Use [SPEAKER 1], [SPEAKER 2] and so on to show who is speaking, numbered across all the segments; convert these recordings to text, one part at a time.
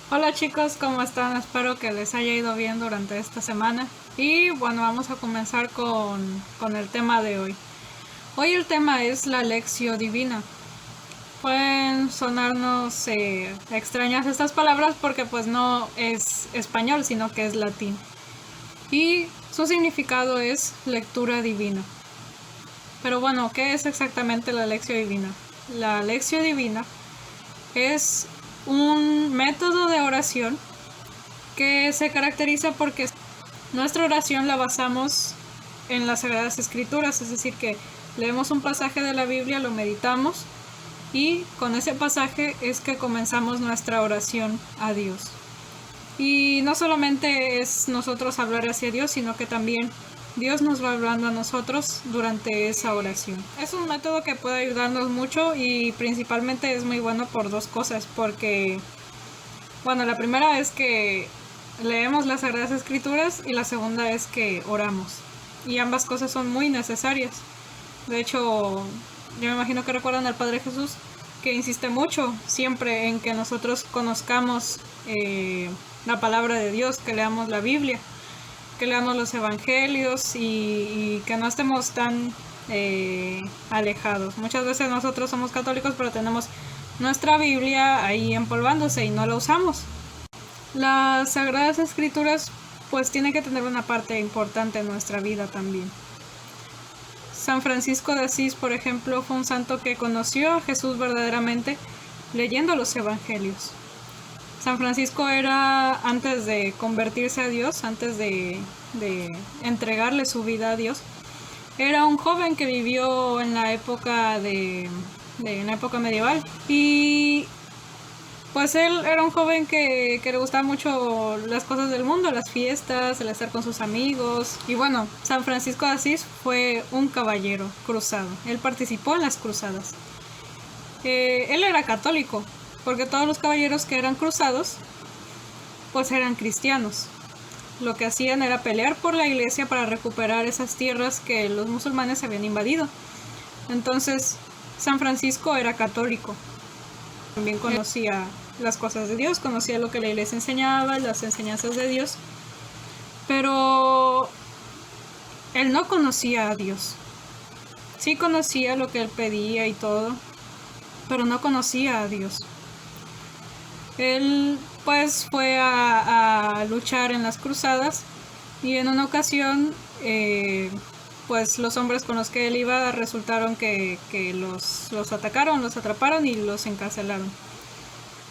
[SPEAKER 1] Hola chicos, ¿cómo están? Espero que les haya ido bien durante esta semana. Y bueno, vamos a comenzar con el tema de hoy. Hoy el tema es la Lectio Divina. Pueden sonarnos extrañas estas palabras porque pues no es español, sino que es latín. Y su significado es lectura divina. Pero bueno, ¿qué es exactamente la Lectio Divina? La Lectio Divina es un método de oración que se caracteriza porque nuestra oración la basamos en las Sagradas Escrituras, es decir, que leemos un pasaje de la Biblia, lo meditamos y con ese pasaje es que comenzamos nuestra oración a Dios. Y no solamente es nosotros hablar hacia Dios, sino que también Dios nos va hablando a nosotros durante esa oración. Es un método que puede ayudarnos mucho y principalmente es muy bueno por dos cosas, porque, bueno, la primera es que leemos las Sagradas Escrituras y la segunda es que oramos. Y ambas cosas son muy necesarias. De hecho, yo me imagino que recuerdan al Padre Jesús, que insiste mucho siempre en que nosotros conozcamos la palabra de Dios, que leamos la Biblia, que leamos los evangelios y que no estemos tan alejados. Muchas veces nosotros somos católicos, pero tenemos nuestra Biblia ahí empolvándose y no la usamos. Las Sagradas Escrituras pues tienen que tener una parte importante en nuestra vida también. San Francisco de Asís, por ejemplo, fue un santo que conoció a Jesús verdaderamente leyendo los evangelios. San Francisco era, antes de convertirse a Dios, antes de entregarle su vida a Dios, era un joven que vivió en la época en la época medieval. Y pues él era un joven que le gustaba mucho las cosas del mundo, las fiestas, el estar con sus amigos. Y bueno, San Francisco de Asís fue un caballero cruzado. Él participó en las cruzadas. Él era católico, porque todos los caballeros que eran cruzados, pues eran cristianos. Lo que hacían era pelear por la iglesia para recuperar esas tierras que los musulmanes habían invadido. Entonces, San Francisco era católico. También conocía las cosas de Dios, conocía lo que la iglesia enseñaba, las enseñanzas de Dios, pero él no conocía a Dios. Sí conocía lo que él pedía y todo, pero no conocía a Dios. Él pues fue a luchar en las cruzadas y en una ocasión pues los hombres con los que él iba resultaron que los atacaron, los atraparon y los encarcelaron.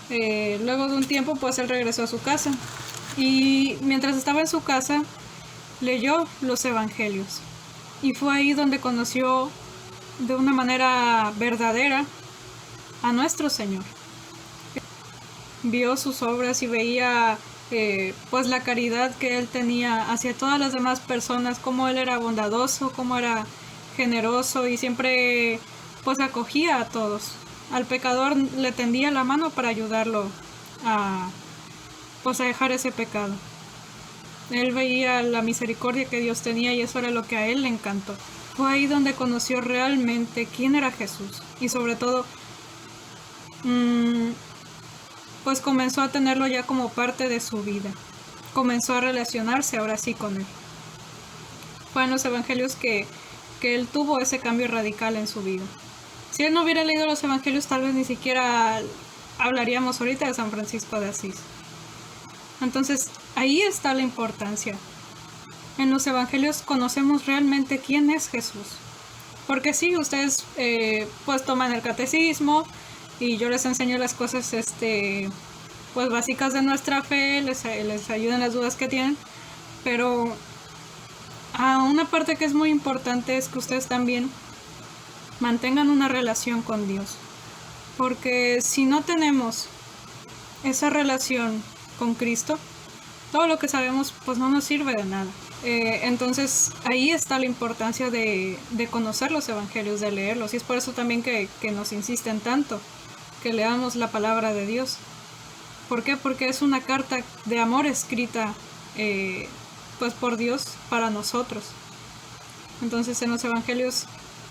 [SPEAKER 1] Luego de un tiempo pues él regresó a su casa y mientras estaba en su casa leyó los evangelios y fue ahí donde conoció de una manera verdadera a nuestro Señor. Vio sus obras y veía pues la caridad que él tenía hacia todas las demás personas, cómo él era bondadoso, cómo era generoso y siempre pues acogía a todos. Al pecador le tendía la mano para ayudarlo a pues a dejar ese pecado. Él veía la misericordia que Dios tenía y eso era lo que a él le encantó. Fue ahí donde conoció realmente quién era Jesús y sobre todo pues comenzó a tenerlo ya como parte de su vida. Comenzó a relacionarse ahora sí con él. Fue en los evangelios que él tuvo ese cambio radical en su vida. Si él no hubiera leído los evangelios, tal vez ni siquiera hablaríamos ahorita de San Francisco de Asís. Entonces, ahí está la importancia. En los evangelios conocemos realmente quién es Jesús. Porque sí, ustedes pues toman el catecismo y yo les enseño las cosas pues básicas de nuestra fe, les ayudan las dudas que tienen, pero una parte que es muy importante es que ustedes también mantengan una relación con Dios, porque si no tenemos esa relación con Cristo, todo lo que sabemos pues no nos sirve de nada. Entonces ahí está la importancia de conocer los evangelios, de leerlos, y es por eso también que nos insisten tanto que leamos la palabra de Dios. ¿Por qué? Porque es una carta de amor escrita pues por Dios para nosotros. Entonces en los evangelios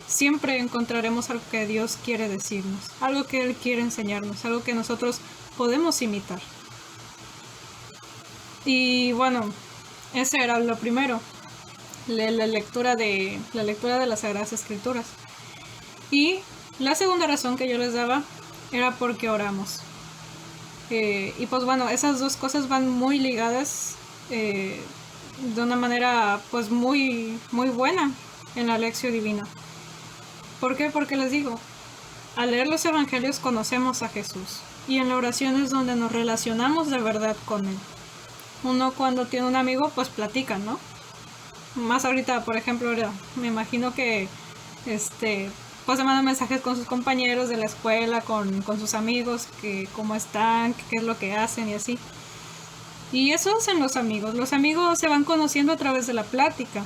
[SPEAKER 1] siempre encontraremos algo que Dios quiere decirnos, algo que Él quiere enseñarnos, algo que nosotros podemos imitar. Y bueno, ese era lo primero, la lectura de las Sagradas Escrituras. Y la segunda razón que yo les daba era porque oramos. Y pues bueno, esas dos cosas van muy ligadas de una manera pues muy buena en la lección divina. ¿Por qué? Porque les digo, al leer los evangelios conocemos a Jesús y en la oración es donde nos relacionamos de verdad con Él. Uno cuando tiene un amigo pues platica, ¿no? Más ahorita, por ejemplo, me imagino que pues se mandan mensajes con sus compañeros de la escuela, con sus amigos, que cómo están, qué es lo que hacen y así. Y eso hacen los amigos se van conociendo a través de la plática.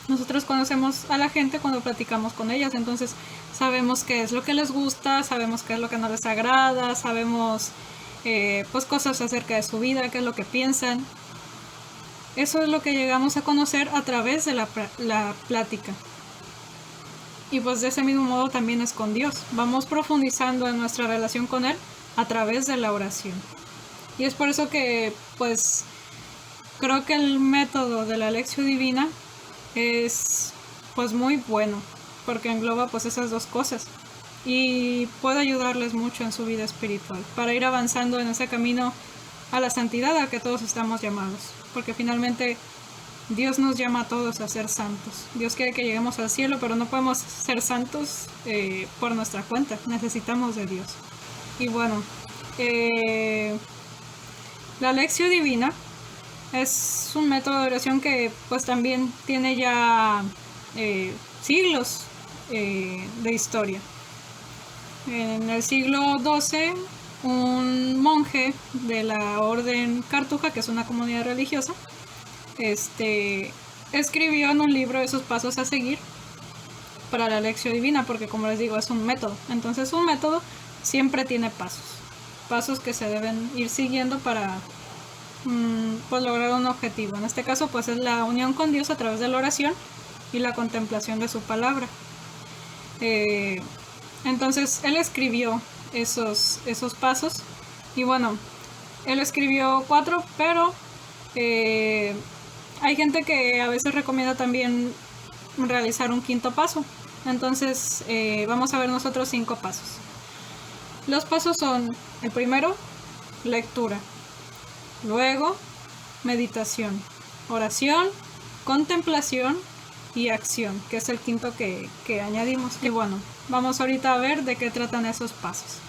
[SPEAKER 1] Nosotros conocemos a la gente cuando platicamos con ellas, entonces sabemos qué es lo que les gusta, sabemos qué es lo que no les agrada, sabemos pues cosas acerca de su vida, qué es lo que piensan. Eso es lo que llegamos a conocer a través de la plática. Y pues de ese mismo modo también es con Dios. Vamos profundizando en nuestra relación con Él a través de la oración. Y es por eso que pues creo que el método de la lección divina es pues muy bueno, porque engloba pues esas dos cosas y puede ayudarles mucho en su vida espiritual para ir avanzando en ese camino a la santidad a que todos estamos llamados, porque finalmente Dios nos llama a todos a ser santos. Dios quiere que lleguemos al cielo, pero no podemos ser santos por nuestra cuenta, necesitamos de Dios. Y bueno, la lección divina es un método de oración que pues también tiene ya siglos de historia. En el siglo XII, un monje de la orden Cartuja, que es una comunidad religiosa, escribió en un libro esos pasos a seguir para la lección divina, porque como les digo, es un método. Entonces un método siempre tiene pasos que se deben ir siguiendo para pues lograr un objetivo. En este caso pues es la unión con Dios a través de la oración y la contemplación de su palabra. Entonces él escribió esos pasos y bueno, él escribió 4, pero hay gente que a veces recomienda también realizar un 5º paso. Entonces vamos a ver nosotros 5 pasos. Los pasos son: el primero, lectura; luego, meditación; oración; contemplación y acción, que es el 5º que añadimos. Y bueno, vamos ahorita a ver de qué tratan esos pasos.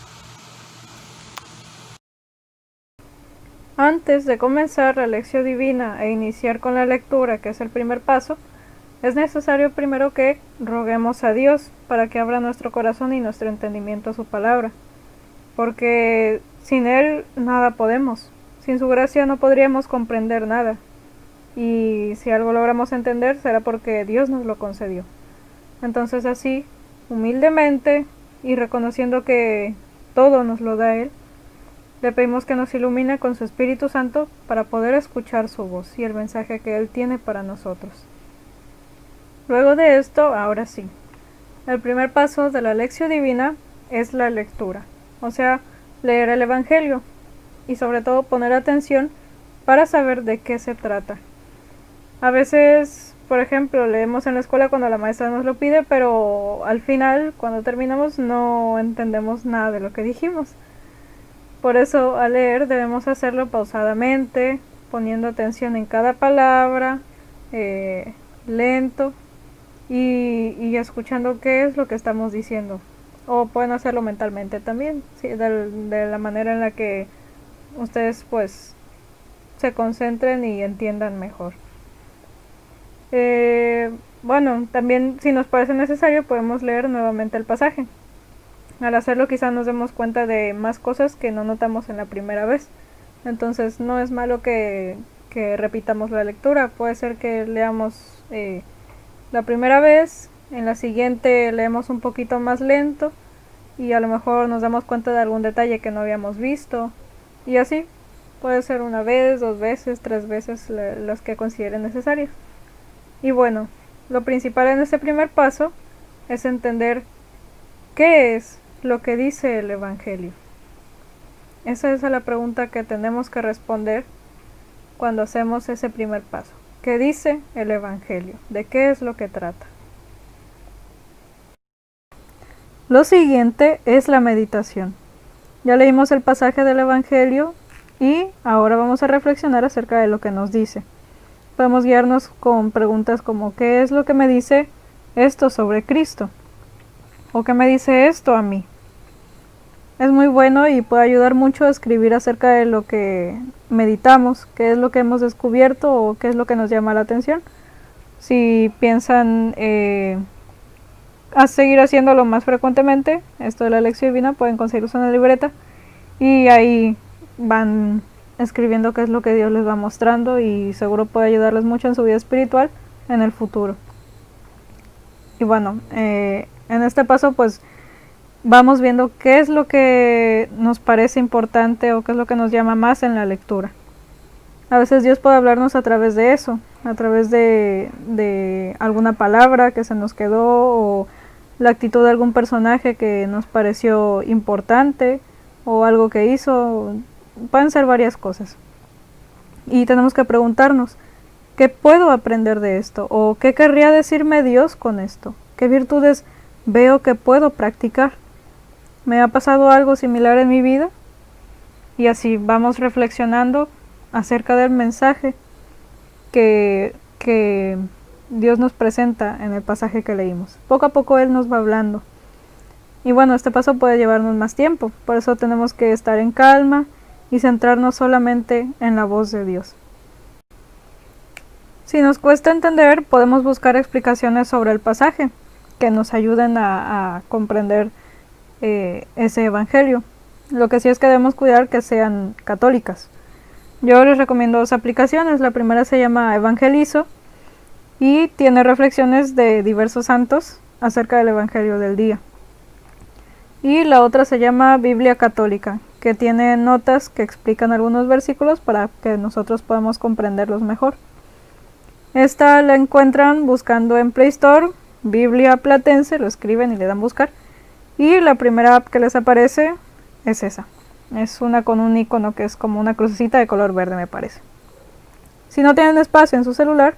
[SPEAKER 1] Antes de comenzar la lección divina e iniciar con la lectura, que es el primer paso, es necesario primero que roguemos a Dios para que abra nuestro corazón y nuestro entendimiento a su palabra, porque sin Él nada podemos. Sin su gracia no podríamos comprender nada, y si algo logramos entender será porque Dios nos lo concedió. Entonces así, humildemente y reconociendo que todo nos lo da Él, le pedimos que nos ilumine con su Espíritu Santo para poder escuchar su voz y el mensaje que Él tiene para nosotros. Luego de esto, ahora sí, el primer paso de la lección divina es la lectura, o sea, leer el Evangelio y sobre todo poner atención para saber de qué se trata. A veces, por ejemplo, leemos en la escuela cuando la maestra nos lo pide, pero al final, cuando terminamos, no entendemos nada de lo que dijimos. Por eso, al leer debemos hacerlo pausadamente, poniendo atención en cada palabra, lento, y escuchando qué es lo que estamos diciendo. O pueden hacerlo mentalmente también, ¿sí? de la manera en la que ustedes pues se concentren y entiendan mejor. Bueno, también si nos parece necesario podemos leer nuevamente el pasaje. Al hacerlo quizá nos demos cuenta de más cosas que no notamos en la primera vez. Entonces no es malo que repitamos la lectura. Puede ser que leamos la primera vez, en la siguiente leemos un poquito más lento y a lo mejor nos damos cuenta de algún detalle que no habíamos visto. Y así, puede ser una vez, 2 veces, 3 veces las que consideren necesarias. Y bueno, lo principal en este primer paso es entender qué es lo que dice el Evangelio. Esa es la pregunta que tenemos que responder cuando hacemos ese primer paso. ¿Qué dice el Evangelio? ¿De qué es lo que trata? Lo siguiente es la meditación. Ya leímos el pasaje del Evangelio y ahora vamos a reflexionar acerca de lo que nos dice. Podemos guiarnos con preguntas como ¿qué es lo que me dice esto sobre Cristo? ¿O qué me dice esto a mí? Es muy bueno y puede ayudar mucho a escribir acerca de lo que meditamos, qué es lo que hemos descubierto o qué es lo que nos llama la atención. Si piensan a seguir haciéndolo más frecuentemente, esto de la lección divina, pueden conseguirse una libreta y ahí van escribiendo qué es lo que Dios les va mostrando y seguro puede ayudarles mucho en su vida espiritual en el futuro. Y bueno, en este paso pues vamos viendo qué es lo que nos parece importante o qué es lo que nos llama más en la lectura. A veces Dios puede hablarnos a través de eso, a través de alguna palabra que se nos quedó o la actitud de algún personaje que nos pareció importante o algo que hizo. Pueden ser varias cosas. Y tenemos que preguntarnos, ¿qué puedo aprender de esto? ¿O qué querría decirme Dios con esto? ¿Qué virtudes veo que puedo practicar? ¿Me ha pasado algo similar en mi vida? Y así vamos reflexionando acerca del mensaje que Dios nos presenta en el pasaje que leímos. Poco a poco Él nos va hablando. Y bueno, este paso puede llevarnos más tiempo, por eso tenemos que estar en calma y centrarnos solamente en la voz de Dios. Si nos cuesta entender, podemos buscar explicaciones sobre el pasaje que nos ayuden a comprender ese evangelio. Lo que sí es que debemos cuidar que sean católicas. Yo les recomiendo 2 aplicaciones. La primera se llama Evangelizo y tiene reflexiones de diversos santos acerca del evangelio del día. Y la otra se llama Biblia Católica, que tiene notas que explican algunos versículos para que nosotros podamos comprenderlos mejor. Esta la encuentran buscando en Play Store, Biblia Platense, lo escriben y le dan buscar. Y la primera app que les aparece es esa. Es una con un icono que es como una crucecita de color verde, me parece. Si no tienen espacio en su celular,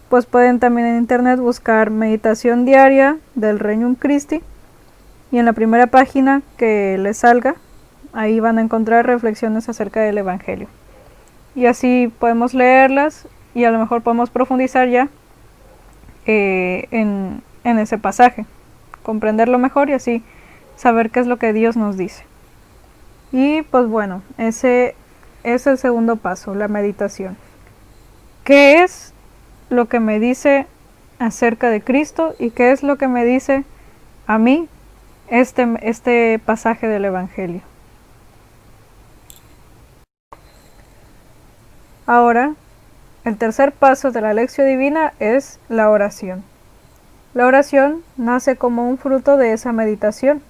[SPEAKER 1] pues pueden también en internet buscar meditación diaria del Regnum Christi. Y en la primera página que les salga, ahí van a encontrar reflexiones acerca del Evangelio. Y así podemos leerlas y a lo mejor podemos profundizar ya en ese pasaje. Comprenderlo mejor y así saber qué es lo que Dios nos dice. Y pues bueno, ese es el segundo paso, la meditación. ¿Qué es lo que me dice acerca de Cristo y qué es lo que me dice a mí este pasaje del Evangelio? Ahora, el tercer paso de la lección divina es la oración. La oración nace como un fruto de esa meditación.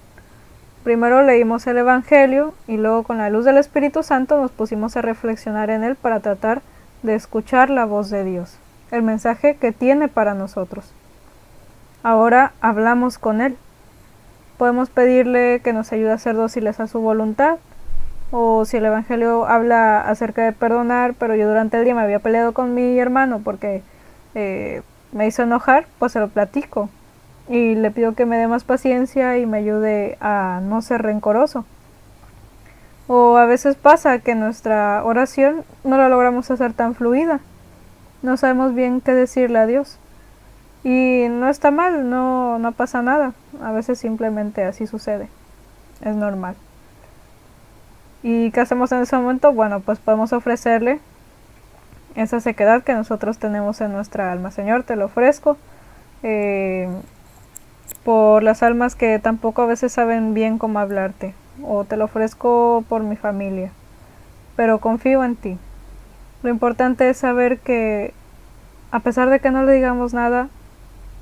[SPEAKER 1] Primero leímos el Evangelio y luego con la luz del Espíritu Santo nos pusimos a reflexionar en él para tratar de escuchar la voz de Dios, el mensaje que tiene para nosotros. Ahora hablamos con él. Podemos pedirle que nos ayude a ser dóciles a su voluntad, o si el Evangelio habla acerca de perdonar, pero yo durante el día me había peleado con mi hermano porque me hizo enojar, pues se lo platico y le pido que me dé más paciencia y me ayude a no ser rencoroso. O a veces pasa que nuestra oración no la logramos hacer tan fluida, no sabemos bien qué decirle a Dios. Y no está mal, no pasa nada, a veces simplemente así sucede, es normal. ¿Y qué hacemos en ese momento? Bueno, pues podemos ofrecerle esa sequedad que nosotros tenemos en nuestra alma. Señor, te lo ofrezco por las almas que tampoco a veces saben bien cómo hablarte, o te lo ofrezco por mi familia, pero confío en ti. Lo importante es saber que a pesar de que no le digamos nada,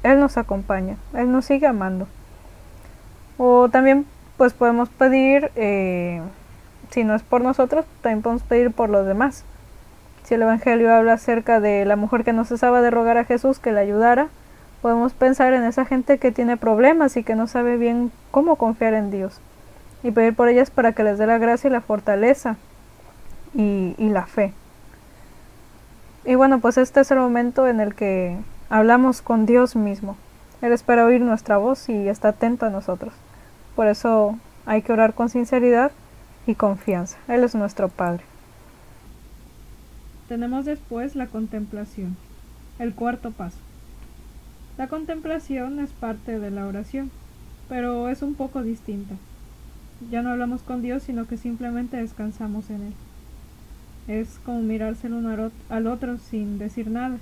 [SPEAKER 1] Él nos acompaña, Él nos sigue amando. O también pues podemos pedir, si no es por nosotros, también podemos pedir por los demás. Si el Evangelio habla acerca de la mujer que no cesaba de rogar a Jesús que le ayudara, podemos pensar en esa gente que tiene problemas y que no sabe bien cómo confiar en Dios, y pedir por ellas para que les dé la gracia y la fortaleza y la fe. Y bueno, pues este es el momento en el que hablamos con Dios mismo. Él espera oír nuestra voz y está atento a nosotros. Por eso hay que orar con sinceridad y confianza. Él es nuestro Padre. Tenemos después la contemplación, el cuarto paso. La contemplación es parte de la oración, pero es un poco distinta. Ya no hablamos con Dios, sino que simplemente descansamos en Él. Es como mirarse el uno al otro sin decir nada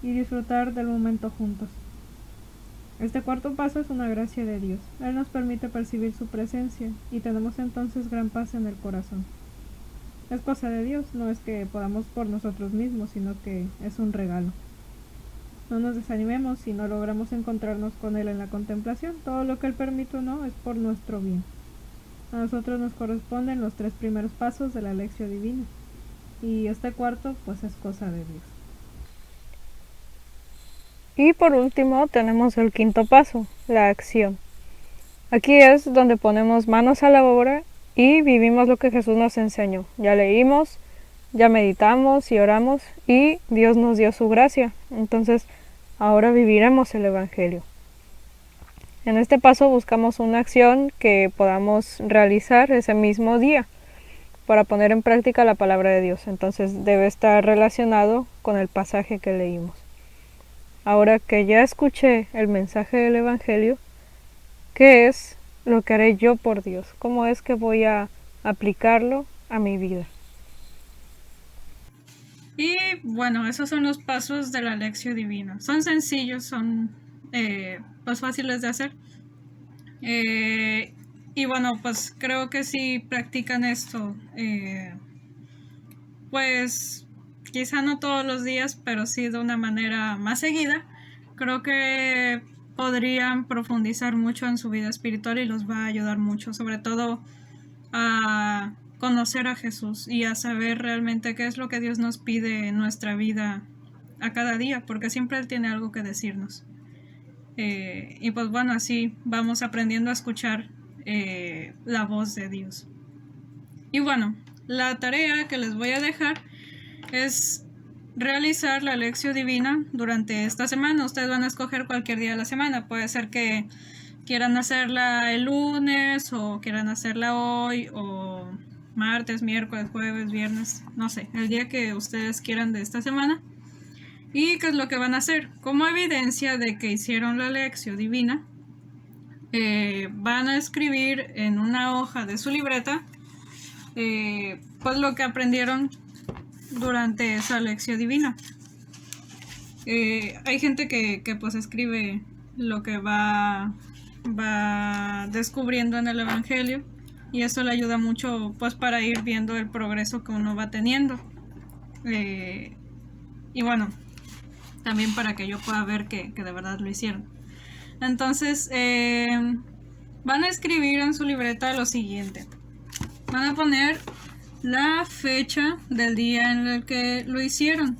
[SPEAKER 1] y disfrutar del momento juntos. Este cuarto paso es una gracia de Dios. Él nos permite percibir su presencia y tenemos entonces gran paz en el corazón. Es cosa de Dios, no es que podamos por nosotros mismos, sino que es un regalo. No nos desanimemos si no logramos encontrarnos con Él en la contemplación. Todo lo que Él permite o no es por nuestro bien. A nosotros nos corresponden los 3 primeros pasos de la Lectio Divina. Y este cuarto, pues es cosa de Dios. Y por último tenemos el quinto paso, la acción. Aquí es donde ponemos manos a la obra y vivimos lo que Jesús nos enseñó. Ya leímos, ya meditamos y oramos y Dios nos dio su gracia. Entonces ahora viviremos el Evangelio. En este paso buscamos una acción que podamos realizar ese mismo día para poner en práctica la palabra de Dios. Entonces debe estar relacionado con el pasaje que leímos. Ahora que ya escuché el mensaje del Evangelio, ¿qué es lo que haré yo por Dios? ¿Cómo es que voy a aplicarlo a mi vida? Y bueno, esos son los pasos de la Lectio Divina. Son sencillos, son pues fáciles de hacer. Y bueno, pues creo que si practican esto, pues quizá no todos los días, pero sí de una manera más seguida, creo que podrían profundizar mucho en su vida espiritual y los va a ayudar mucho, sobre todo a conocer a Jesús y a saber realmente qué es lo que Dios nos pide en nuestra vida a cada día, porque siempre Él tiene algo que decirnos. Y pues bueno, así vamos aprendiendo a escuchar la voz de Dios. Y bueno, la tarea que les voy a dejar es realizar la Lectio Divina durante esta semana. Ustedes van a escoger cualquier día de la semana. Puede ser que quieran hacerla el lunes o quieran hacerla hoy o martes, miércoles, jueves, viernes, no sé, el día que ustedes quieran de esta semana. ¿Y qué es lo que van a hacer? Como evidencia de que hicieron la Lectio Divina, van a escribir en una hoja de su libreta pues lo que aprendieron durante esa Lectio Divina. Hay gente que pues escribe lo que va descubriendo en el Evangelio y eso le ayuda mucho pues para ir viendo el progreso que uno va teniendo. Y bueno, también para que yo pueda ver que de verdad lo hicieron. Entonces van a escribir en su libreta lo siguiente. Van a poner la fecha del día en el que lo hicieron.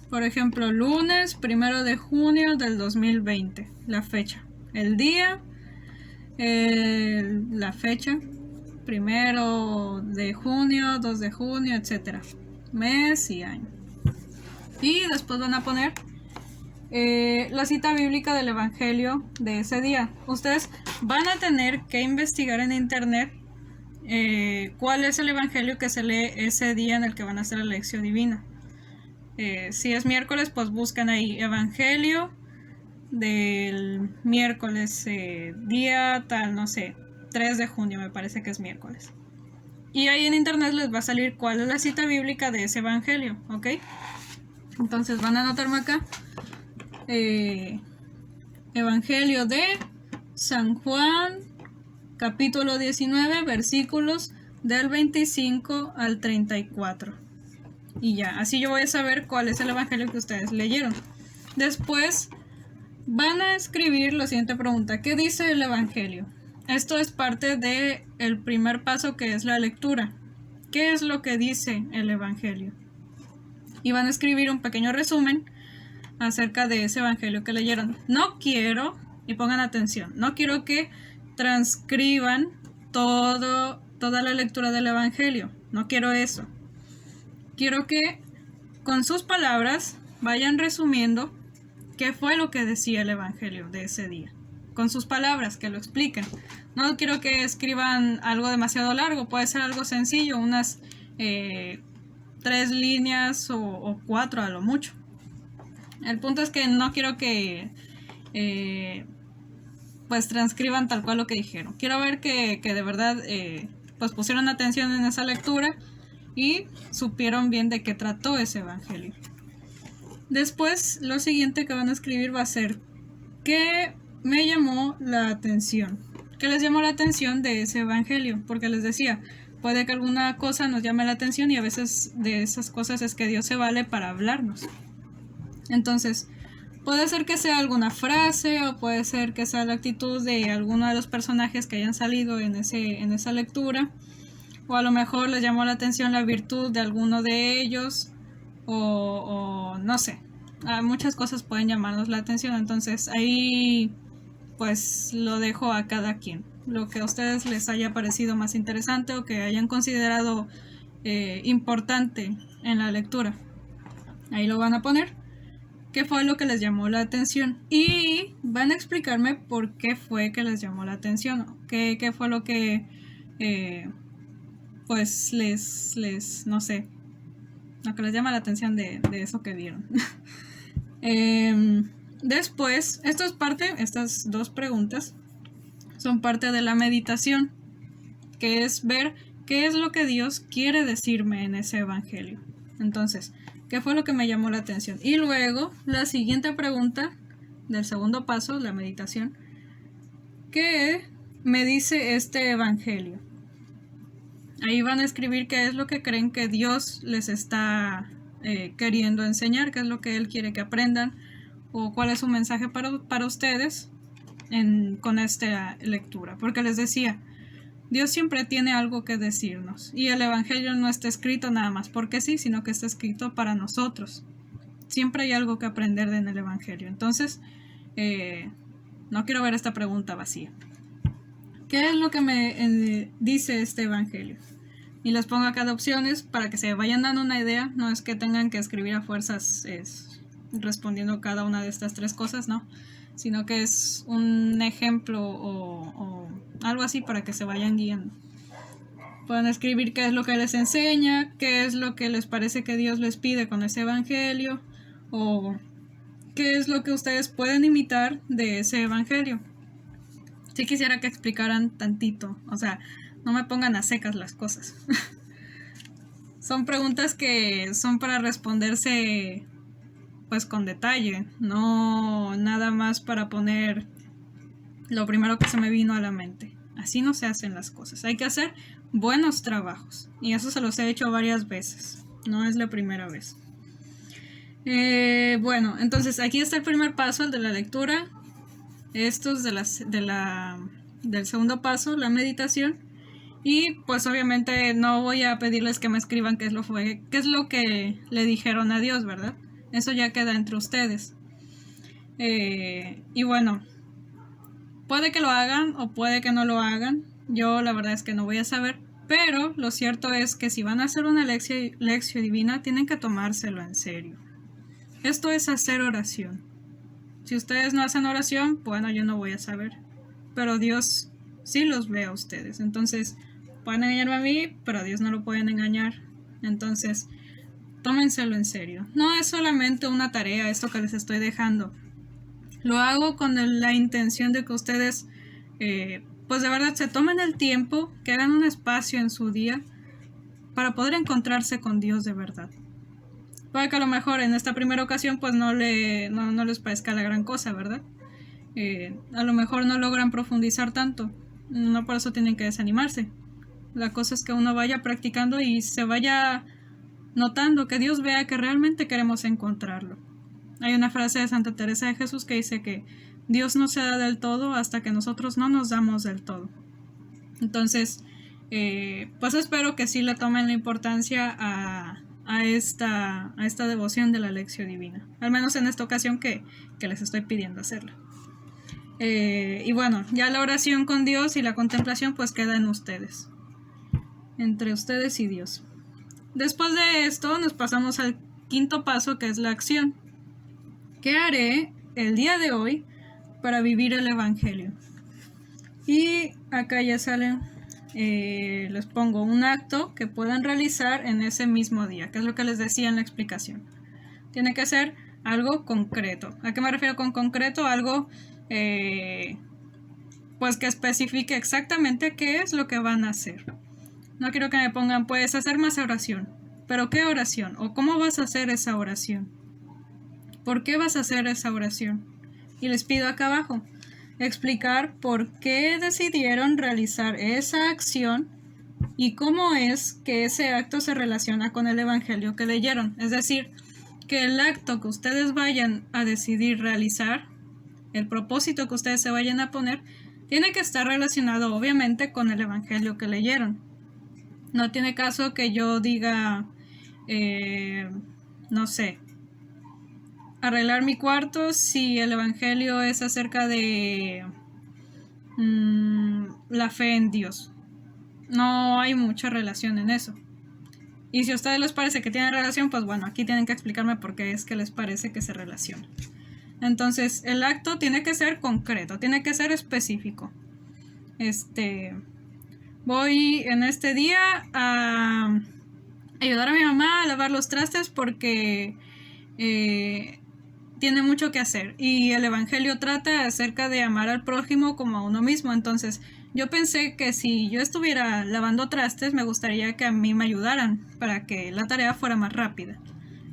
[SPEAKER 1] Por ejemplo, lunes 1 de junio del 2020. La fecha. El día, la fecha. 1 de junio, 2 de junio, etc. Mes y año. Y después van a poner la cita bíblica del Evangelio de ese día. Ustedes van a tener que investigar en internet cuál es el Evangelio que se lee ese día en el que van a hacer la Lectio Divina. Si es miércoles, pues buscan ahí Evangelio del miércoles, día tal, no sé, 3 de junio me parece que es miércoles. Y ahí en internet les va a salir cuál es la cita bíblica de ese Evangelio, ¿ok? Entonces van a anotarme acá Evangelio de San Juan, capítulo 19, versículos del 25 al 34. Y ya, así yo voy a saber cuál es el Evangelio que ustedes leyeron. Después van a escribir la siguiente pregunta. ¿Qué dice el Evangelio? Esto es parte del primer paso, que es la lectura. ¿Qué es lo que dice el Evangelio? Y van a escribir un pequeño resumen acerca de ese Evangelio que leyeron. No quiero, y pongan atención, no quiero que transcriban toda la lectura del Evangelio. No quiero eso. Quiero que con sus palabras vayan resumiendo qué fue lo que decía el Evangelio de ese día. Con sus palabras, que lo expliquen. No quiero que escriban algo demasiado largo, puede ser algo sencillo, unas 3 líneas o 4 a lo mucho. El punto es que no quiero que pues transcriban tal cual lo que dijeron. Quiero ver que de verdad pues pusieron atención en esa lectura y supieron bien de qué trató ese evangelio. Después, lo siguiente que van a escribir va a ser ¿qué me llamó la atención? ¿Qué les llamó la atención de ese evangelio? Porque les decía, puede que alguna cosa nos llame la atención y a veces de esas cosas es que Dios se vale para hablarnos. Entonces, puede ser que sea alguna frase o puede ser que sea la actitud de alguno de los personajes que hayan salido en esa lectura, o a lo mejor les llamó la atención la virtud de alguno de ellos, o no sé, muchas cosas pueden llamarnos la atención. Entonces ahí pues lo dejo a cada quien, lo que a ustedes les haya parecido más interesante o que hayan considerado importante en la lectura, ahí lo van a poner. ¿Qué fue lo que les llamó la atención? Y van a explicarme por qué fue que les llamó la atención. ¿Qué fue lo que pues les no sé, lo que les llama la atención de eso que vieron? Después, estas 2 preguntas son parte de la meditación, que es ver qué es lo que Dios quiere decirme en ese evangelio. Entonces, ¿qué fue lo que me llamó la atención? Y luego, la siguiente pregunta del segundo paso, la meditación, ¿qué me dice este evangelio? Ahí van a escribir qué es lo que creen que Dios les está queriendo enseñar, qué es lo que Él quiere que aprendan, o cuál es su mensaje para ustedes con esta lectura. Porque les decía, Dios siempre tiene algo que decirnos, y el evangelio no está escrito nada más porque sí, sino que está escrito para nosotros. Siempre hay algo que aprender en el evangelio. Entonces, no quiero ver esta pregunta vacía. ¿Qué es lo que me dice este evangelio? Y les pongo acá de opciones para que se vayan dando una idea. No es que tengan que escribir a fuerzas respondiendo cada una de estas 3 cosas, no, sino que es un ejemplo o algo así para que se vayan guiando. Pueden escribir qué es lo que les enseña, qué es lo que les parece que Dios les pide con ese evangelio, o qué es lo que ustedes pueden imitar de ese evangelio. Sí quisiera que explicaran tantito, o sea, no me pongan a secas las cosas. Son preguntas que son para responderse pues con detalle, no nada más para poner lo primero que se me vino a la mente. Así no se hacen las cosas. Hay que hacer buenos trabajos, y eso se los he hecho varias veces, no es la primera vez. Bueno, entonces aquí está el primer paso, el de la lectura. Estos del segundo paso, la meditación. Y pues obviamente no voy a pedirles que me escriban qué es lo que le dijeron a Dios, ¿verdad? Eso ya queda entre ustedes. Y bueno, puede que lo hagan o puede que no lo hagan. Yo la verdad es que no voy a saber. Pero lo cierto es que si van a hacer una lección divina, tienen que tomárselo en serio. Esto es hacer oración. Si ustedes no hacen oración, bueno, yo no voy a saber. Pero Dios sí los ve a ustedes. Entonces, pueden engañarme a mí, pero a Dios no lo pueden engañar. Entonces, tómenselo en serio. No es solamente una tarea esto que les estoy dejando. Lo hago con la intención de que ustedes, pues de verdad, se tomen el tiempo, que hagan un espacio en su día para poder encontrarse con Dios de verdad. Puede que a lo mejor en esta primera ocasión pues no les parezca la gran cosa, ¿verdad? A lo mejor no logran profundizar tanto. No por eso tienen que desanimarse. La cosa es que uno vaya practicando y se vaya notando, que Dios vea que realmente queremos encontrarlo. Hay una frase de Santa Teresa de Jesús que dice que Dios no se da del todo hasta que nosotros no nos damos del todo. Entonces, pues espero que sí le tomen la importancia a esta devoción de la lección divina. Al menos en esta ocasión que les estoy pidiendo hacerla. Y bueno, ya la oración con Dios y la contemplación pues queda en ustedes. Entre ustedes y Dios. Después de esto nos pasamos al quinto paso, que es la acción. ¿Qué haré el día de hoy para vivir el Evangelio? Y acá ya salen, les pongo un acto que puedan realizar en ese mismo día, que es lo que les decía en la explicación. Tiene que ser algo concreto. ¿A qué me refiero con concreto? Algo pues que especifique exactamente qué es lo que van a hacer. No quiero que me pongan, puedes hacer más oración. ¿Pero qué oración? ¿O cómo vas a hacer esa oración? ¿Por qué vas a hacer esa oración? Y les pido acá abajo explicar por qué decidieron realizar esa acción y cómo es que ese acto se relaciona con el Evangelio que leyeron. Es decir, que el acto que ustedes vayan a decidir realizar, el propósito que ustedes se vayan a poner, tiene que estar relacionado obviamente con el Evangelio que leyeron. No tiene caso que yo diga, no sé, arreglar mi cuarto si el Evangelio es acerca de la fe en Dios. No hay mucha relación en eso. Y si a ustedes les parece que tiene relación, pues bueno, aquí tienen que explicarme por qué es que les parece que se relaciona. Entonces, el acto tiene que ser concreto, tiene que ser específico. Voy en este día a ayudar a mi mamá a lavar los trastes porque tiene mucho que hacer. Y el Evangelio trata acerca de amar al prójimo como a uno mismo. Entonces, yo pensé que si yo estuviera lavando trastes, me gustaría que a mí me ayudaran para que la tarea fuera más rápida.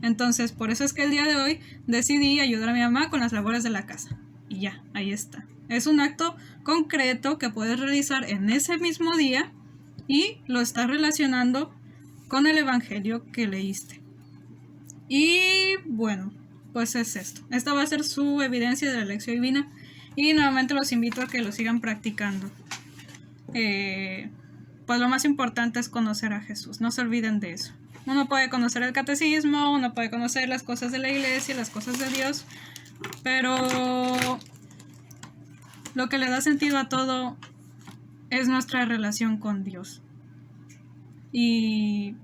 [SPEAKER 1] Entonces, por eso es que el día de hoy decidí ayudar a mi mamá con las labores de la casa. Y ya, ahí está. Es un acto concreto que puedes realizar en ese mismo día y lo estás relacionando con el Evangelio que leíste. Y bueno, pues es esto. Esta va a ser su evidencia de la lección divina y nuevamente los invito a que lo sigan practicando. Pues lo más importante es conocer a Jesús, no se olviden de eso. Uno puede conocer el catecismo, uno puede conocer las cosas de la iglesia, las cosas de Dios, pero lo que le da sentido a todo es nuestra relación con Dios. Y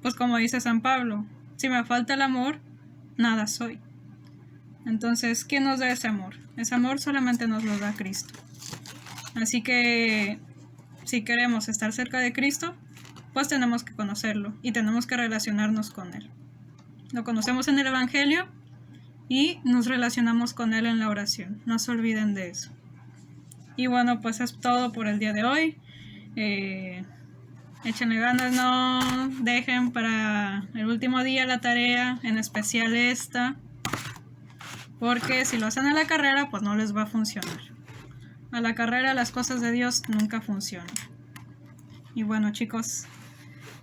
[SPEAKER 1] pues como dice San Pablo, si me falta el amor, nada soy. Entonces, ¿quién nos da ese amor? Ese amor solamente nos lo da Cristo. Así que si queremos estar cerca de Cristo, pues tenemos que conocerlo y tenemos que relacionarnos con Él. Lo conocemos en el Evangelio y nos relacionamos con Él en la oración. No se olviden de eso. Y bueno, pues es todo por el día de hoy. Échenle ganas, no dejen para el último día la tarea, en especial esta, porque si lo hacen a la carrera, pues no les va a funcionar. A la carrera las cosas de Dios nunca funcionan. Y bueno, chicos,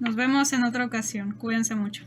[SPEAKER 1] nos vemos en otra ocasión. Cuídense mucho.